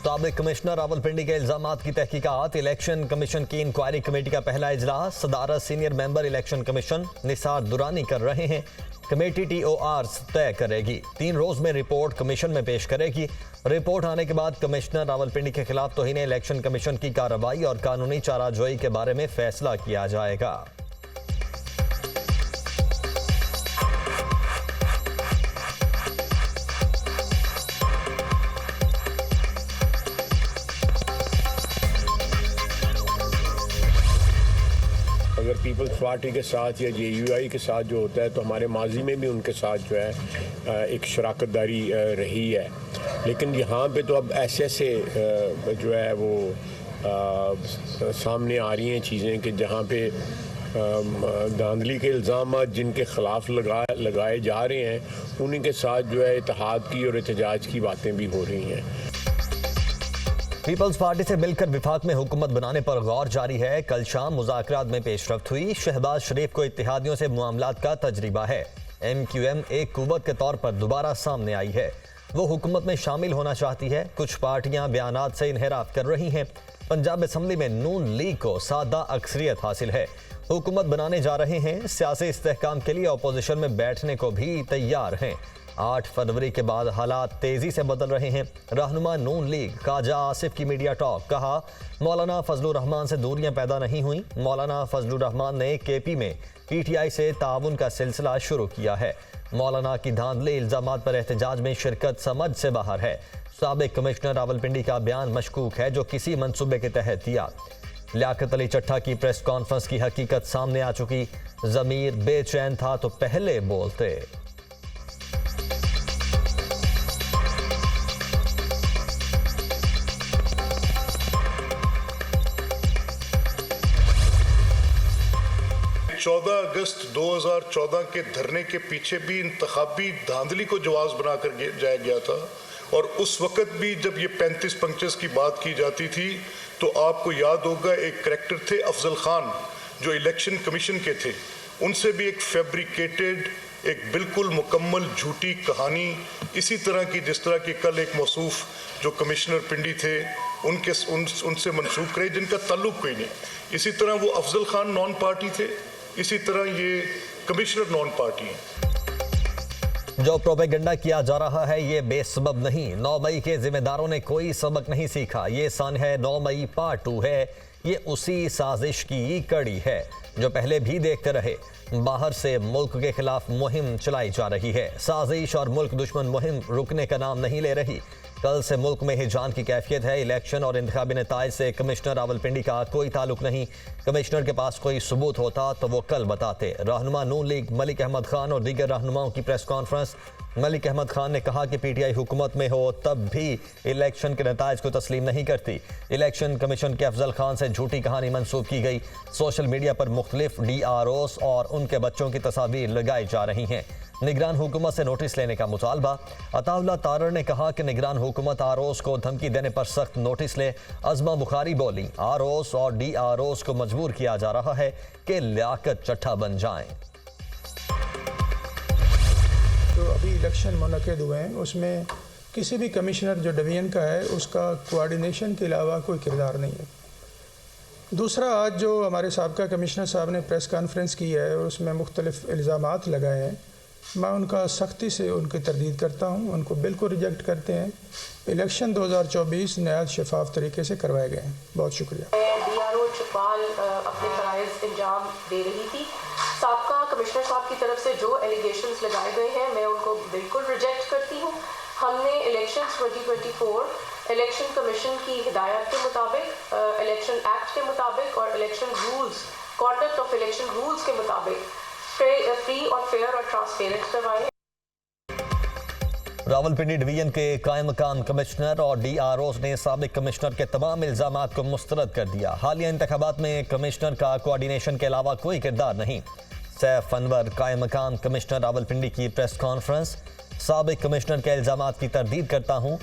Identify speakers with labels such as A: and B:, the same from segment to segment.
A: साबिक कमिश्नर रावलपिंडी के इल्जामात की तहकीकात। इलेक्शन कमीशन की इंक्वायरी कमेटी का पहला इजलास सदारत senior member election commission Nisar Durrani कर रहे हैं। कमेटी TOR तय करेगी। 3 रोज में रिपोर्ट कमीशन में पेश करेगी। रिपोर्ट आने के बाद कमिश्नर रावलपिंडी के खिलाफ तौहीन इलेक्शन कमीशन की कार्रवाई और कानूनी चाराजोई के बारे में फैसला किया जाएगा।
B: अगर पीपल्स पार्टी के साथ या JUI के साथ जो होता है तो हमारे माजी में भी उनके साथ जो है एक शराकतदारी रही है, लेकिन यहाँ पे तो अब ऐसे जो है वो सामने आ रही हैं चीज़ें कि जहाँ पे धांधली के इल्ज़ाम जिनके ख़िलाफ़ लगाए जा रहे हैं उन्हीं के साथ जो है इत्तेहाद की और एहतजाज की बातें भी हो रही हैं।
A: पीपल्स पार्टी से मिलकर विफाक में हुकूमत बनाने पर गौर जारी है। कल शाम मुज़ाकरात में पेशरफ्त हुई। शहबाज शरीफ को इत्तेहादियों से मुआमलात का तजर्बा है। MQM एक कुव्वत के तौर पर दोबारा सामने आई है। वो हुकूमत में शामिल होना चाहती है। कुछ पार्टियां बयानात से इनहराफ कर रही हैं। पंजाब असम्बली में नून लीग को सादा अक्सरियत हासिल है। हुकूमत बनाने जा रहे हैं। सियासी इस्तेहकाम के लिए अपोजिशन में बैठने को भी तैयार हैं। 8 फरवरी के बाद हालात तेजी से बदल रहे हैं। रहनुमा नून लीग ख्वाजा आसिफ की मीडिया टॉक। कहा, मौलाना फजलुर रहमान से दूरियां पैदा नहीं हुई। मौलाना फजलुर रहमान ने KP में PTI से ताउन का सिलसिला शुरू किया है। मौलाना की धांधली इल्जामात पर एहतजाज में शिरकत समझ से बाहर है। साबिक कमिश्नर रावलपिंडी का बयान मशकूक है जो किसी मंसूबे के तहत दिया। लियाकत अली चट्ठा की प्रेस कॉन्फ्रेंस की हकीकत सामने आ चुकी। ज़मीर बेचैन था तो पहले बोलते।
C: अगस्त 2014 के धरने के पीछे भी इंतखाबी धांधली को जवाब बनाकर जाया गया था, और उस वक्त भी जब ये 35 पंक्चर्स की बात की जाती थी तो आपको याद होगा एक करैक्टर थे अफजल खान जो इलेक्शन कमीशन के थे, उनसे भी एक फैब्रिकेटेड एक बिल्कुल मुकम्मल झूठी कहानी इसी तरह की जिस तरह की कल एक मौसूफ जो कमिश्नर पिंडी थे उनसे मंसूब करे जिनका ताल्लुक कोई नहीं। इसी तरह वो अफजल खान नॉन पार्टी थे, इसी तरह ये कमिश्नर नॉन पार्टी हैं।
A: जो प्रोपेगेंडा किया जा रहा है ये बेसबब नहीं। 9 मई के जिम्मेदारों ने कोई सबक नहीं सीखा। ये सन है 9 मई पार्ट 2 है। ये उसी साजिश की कड़ी है जो पहले भी देखते रहे। बाहर से मुल्क के खिलाफ मुहिम चलाई जा रही है। साजिश और मुल्क दुश्मन मुहिम रुकने का नाम नहीं ले रही। कल से मुल्क में हिजान की कैफियत है। इलेक्शन और इंतखाबी नताइज से कमिश्नर रावलपिंडी का कोई ताल्लुक नहीं। कमिश्नर के पास कोई सबूत होता तो वो कल बताते। रहनुमा नून लीग मलिक अहमद खान और दीगर रहनुमाओं की प्रेस कॉन्फ्रेंस। मलिक अहमद खान ने कहा कि PTI हुकूमत में हो तब भी इलेक्शन के नताइज को तस्लीम नहीं करती। इलेक्शन कमीशन के अफजल खान से झूठी कहानी मंसूब की गई। सोशल मीडिया पर मुख्तलिफ DROs और उनके बच्चों की तस्वीर लगाई जा रही हैं। निगरान हुकूमत से नोटिस लेने का मुतालबा। अताउल्लाह तारर ने कहा कि निगरान हुकूमत ROs को धमकी देने पर सख्त नोटिस ले। अज़मा बुखारी बोली, ROs और DROs को मजबूर किया जा रहा है कि लियाकत चट्ठा बन जाएं।
D: तो अभी इलेक्शन मुनक़िद हुए हैं, उसमें किसी भी कमिश्नर जो डिवीज़न का है उसका कोऑर्डिनेशन के अलावा कोई किरदार नहीं है। दूसरा, आज जो हमारे साबका कमिश्नर साहब ने प्रेस कॉन्फ्रेंस की है और उसमें मुख्तलिफ इल्ज़ामात लगाए हैं, मैं उनका सख्ती से उनकी तरदीद करता हूँ। उनको बिल्कुल रिजेक्ट करते हैं। इलेक्शन 2024 नहायत शफाफ तरीके से करवाए गए हैं। बहुत शुक्रिया।
E: DRO चुपाल अपने फ़राइज़ अंजाम दे रही थी। साबका कमिश्नर साहब की तरफ से जो एलिगेशंस लगाए गए हैं मैं उनको बिल्कुल रिजेक्ट करती हूँ। हमने इलेक्शंस 2024 इलेक्शन कमीशन की हिदायत के मुताबिक, इलेक्शन एक्ट के मुताबिक और election rules, conduct of election rules के मुताबिक फ्री और फेयर और ट्रांसपेरेंट करवाए।
A: रावलपिंडी डिवीजन के कायम मकाम कमिश्नर और DROs ने साबिक कमिश्नर के तमाम इल्जामात को मुस्तरद कर दिया। हालिया इंतखाबात में कमिश्नर का कोऑर्डिनेशन के अलावा कोई किरदार नहीं। सैफ अनवर कायम मकाम कमिश्नर रावलपिंडी की प्रेस कॉन्फ्रेंस। साबिक कमिश्नर के इल्जामात की तरदीद करता हूँ।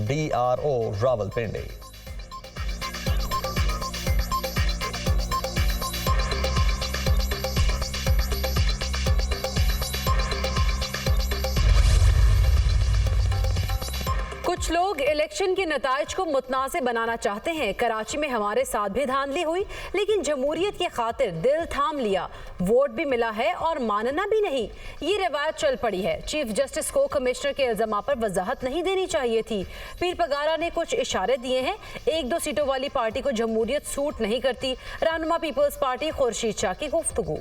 A: DRO रावलपिंडी।
F: लोग इलेक्शन के नताइज को मुतनाज़ बनाना चाहते हैं। कराची में हमारे साथ भी धांधली हुई, लेकिन जमहूरियत की खातिर दिल थाम लिया, वोट भी मिला है और मानना भी नहीं। ये रिवायत चल पड़ी है। चीफ जस्टिस को कमिश्नर के इल्जाम पर वजाहत नहीं देनी चाहिए थी। पीर पगारा ने कुछ इशारे दिए हैं। 1-2 सीटों वाली पार्टी को जमहूरियत सूट नहीं करती। रहनुमा पीपल्स पार्टी खुर्शीद शाह की गुफ्तगू।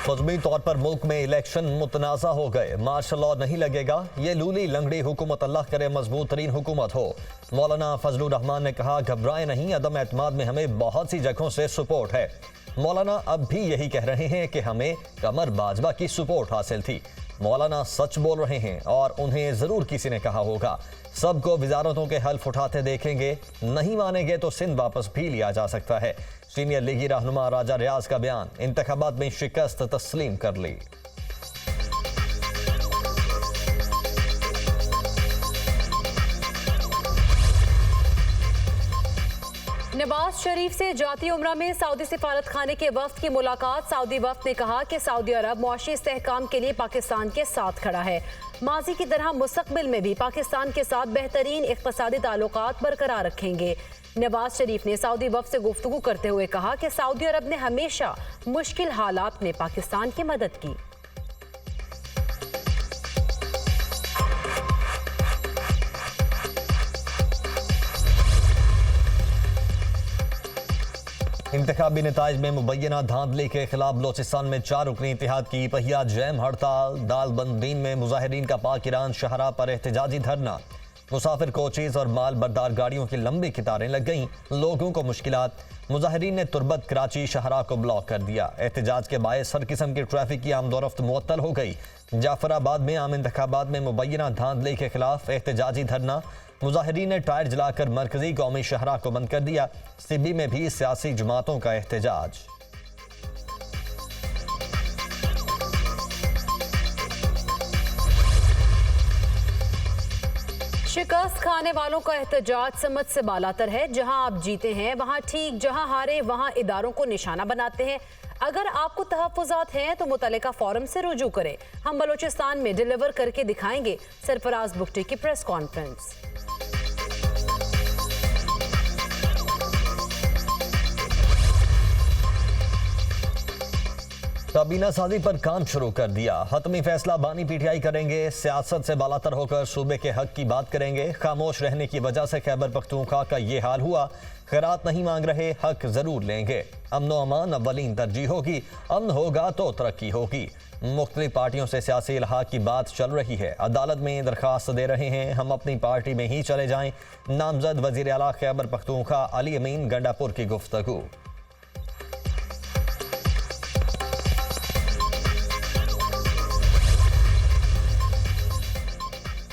A: मजमूई तौर पर मुल्क में इलेक्शन मुतनाज़ा हो गए। मार्शल लॉ नहीं लगेगा। ये लूली लंगड़ी हुकूमत अल्लाह करे मजबूत तरीन हुकूमत हो। मौलाना फजलुर रहमान ने कहा, घबराए नहीं, अदम एतमाद में हमें बहुत सी जगहों से सपोर्ट है। मौलाना अब भी यही कह रहे हैं कि हमें कमर बाजवा की सपोर्ट हासिल थी। मौलाना सच बोल रहे हैं और उन्हें ज़रूर किसी ने कहा होगा। सबको वजारतों के हल्फ उठाते देखेंगे, नहीं मानेंगे तो सिंध वापस भी लिया जा सकता है। सीनियर लीगी रहनुमा राजा रियाज का बयान, इंतखाबात में शिकस्त तस्लीम कर ली।
F: नवाज शरीफ से जाती उम्रा में सऊदी सिफारत खाने के वफ्द की मुलाकात। सऊदी वफ्द ने कहा कि सऊदी अरब मुआशी इस्तेहकाम के लिए पाकिस्तान के साथ खड़ा है। माजी की तरह मुस्तकबिल में भी पाकिस्तान के साथ बेहतरीन इक़्तिसादी ताल्लुकात बरकरार रखेंगे। नवाज शरीफ ने सऊदी वफ्द से गुफ्तगू करते हुए कहा कि सऊदी अरब ने हमेशा मुश्किल हालात में पाकिस्तान की मदद की।
A: इंतखाबी नताइज में मुबैना धांधली के खिलाफ बलोचिस्तान में 4 रुकनी इत्तेहाद की पहिया जैम हड़ताल। दालबंदीन में मुजाहिरीन का पाक ईरान शहरा पर एहतजाजी धरना। मुसाफिर कोचेज और माल बरदार गाड़ियों की लंबी कतारें लग गईं, लोगों को मुश्किलात। मुजाहिरीन ने तुर्बत कराची शहरा को ब्लॉक कर दिया। एहतजाज के बायस हर किस्म की ट्रैफिक की आमदोरफ्त मुअत्तल हो गई। जाफराबाद में आम इंतखाबात में मुबैना धांधली के खिलाफ एहतजाजी धरना। मुजाहिरीन ने टायर जलाकर मरकजी कौमी शहरा को बंद कर दिया। सिबी में भी सियासी जमातों का एहतजाज।
F: शिकस्त खाने वालों का एहतजाज समझ से बालातर है। जहां आप जीते हैं वहां ठीक, जहां हारे वहां इदारों को निशाना बनाते हैं। अगर आपको तहफ्फुज़ात हैं तो मुतल्लिका फोरम से रुजू करें। हम बलूचिस्तान में डिलीवर करके दिखाएंगे। सरफराज बुगटी की प्रेस कॉन्फ्रेंस।
A: काबीना साजी पर काम शुरू कर दिया। हतमी फैसला बानी पीटीआई करेंगे। सियासत से बालातर होकर सूबे के हक की बात करेंगे। खामोश रहने की वजह से खैबर पख्तूनख्वा का ये हाल हुआ। खैरात नहीं मांग रहे, हक जरूर लेंगे। अमन व अमान अव्वलीन तरजीह होगी। अमन होगा तो तरक्की होगी। मुख्तलिफ पार्टियों से सियासी इल्हाक की बात चल रही है। अदालत में दरखास्त दे रहे हैं, हम अपनी पार्टी में ही चले जाएं। नामजद वजीर आला खैबर पख्तूनख्वा अली अमीन गंडापुर की गुफ्तगू।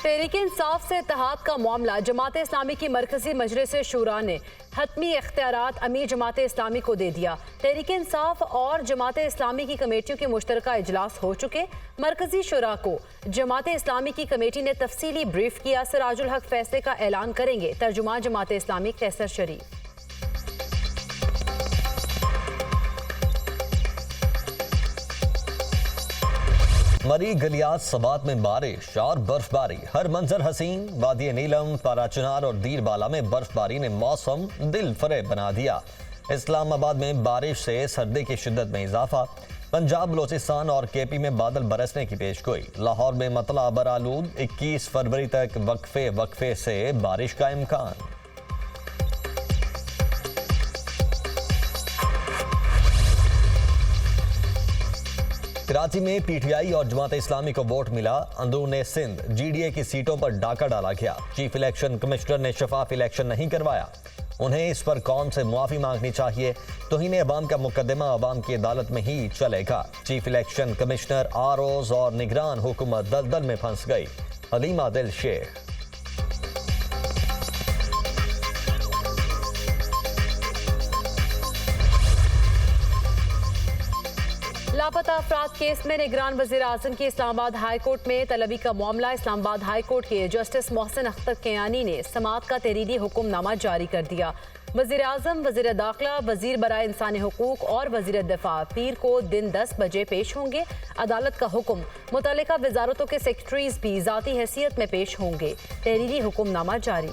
F: तहरीक इंसाफ से इत्तेहाद का मामला। जमात इस्लामी की मरकजी मजलिस शूरा ने हतमी इख्तियारात अमीर जमात इस्लामी को दे दिया। तहरीक इंसाफ और जमात इस्लामी की कमेटियों के मुश्तरका इजलास हो चुके। मरकजी शूरा को जमात इस्लामी की कमेटी ने तफसीली ब्रीफ किया। सिराजुल हक फैसले का ऐलान करेंगे। तर्जुमान जमात इस्लामी कैसर शरीफ।
A: मरी गलियात सवात में बारिश और बर्फबारी, हर मंजर हसीन। वादी नीलम, पाराचनार और दीरबाला में बर्फबारी ने मौसम दिल फरेब बना दिया। इस्लामाबाद में बारिश से सर्दी की शिद्दत में इजाफा। पंजाब, बलोचिस्तान और केपी में बादल बरसने की पेशगोई। लाहौर में मतला बरालूद, 21 फरवरी तक वक्फे वक्फे से बारिश का इम्कान। कराची में पीटीआई और जमात इस्लामी को वोट मिला। अंदरून सिंध जीडीए की सीटों पर डाका डाला गया। चीफ इलेक्शन कमिश्नर ने शफाफ इलेक्शन नहीं करवाया। उन्हें इस पर कौम से मुआफी मांगनी चाहिए। तौहीन अवाम का मुकदमा अवाम की अदालत में ही चलेगा। चीफ इलेक्शन कमिश्नर, आरओज और निगरान हुकूमत दलदल में फंस गई। हलीमा दिल शेख।
F: लापता अफराद केस में निगरान वजीर आजम की इस्लामाबाद हाई कोर्ट में तलबी का मामला। इस्लामाबाद हाई कोर्ट के जस्टिस मोहसिन अख्तर कियानी ने समाअत का तहरीरी हुक्मनामा जारी कर दिया। वजीर आजम, वजीर दाखिला, वजीर बराए इंसानी हुकूक और वजीर दिफा पीर को दिन 10 बजे पेश होंगे। अदालत का हुक्म, मुतल्लिका वजारतों के सेक्रेटरीज भी ज़ाती हैसियत में पेश होंगे। तहरीरी हुक्मनामा जारी।